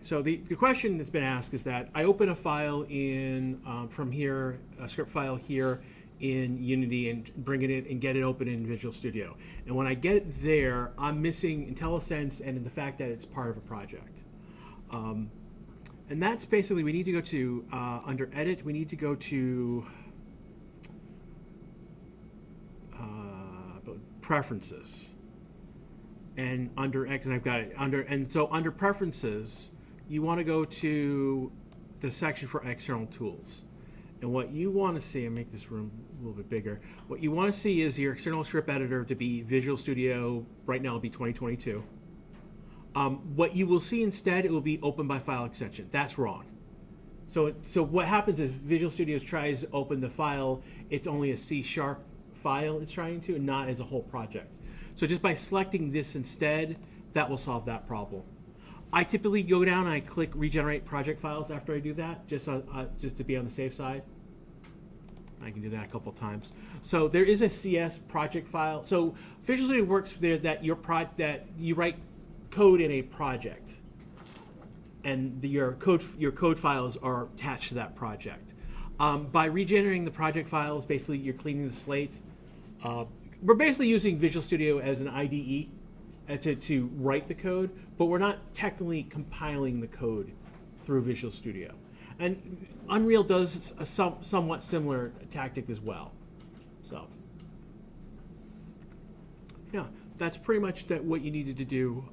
So the question that's been asked is that I open a file in from here, a script file here in Unity, and bring it in and get it open in Visual Studio. And when I get it there, I'm missing IntelliSense and in the fact that it's part of a project. And that's basically, we need to go to, under Edit, we need to go to Preferences. And under X, and I've got it under Preferences, you want to go to the section for external tools. And what you want to see, and make this room a little bit bigger, what you want to see is your external script editor to be Visual Studio. Right now it'll be 2022. What you will see instead, it will be Open by File Extension. That's wrong. So what happens is Visual Studio tries to open the file, it's only a C# file it's trying to, and not as a whole project. So just by selecting this instead, that will solve that problem. I typically go down and I click Regenerate Project Files after I do that, just to be on the safe side. I can do that a couple times. So there is a CS project file. So Visual Studio works there that you write code in a project, and your code files are attached to that project. By regenerating the project files, basically you're cleaning the slate. We're basically using Visual Studio as an IDE to write the code, but we're not technically compiling the code through Visual Studio. And Unreal does a somewhat similar tactic as well. So, yeah, that's pretty much what you needed to do.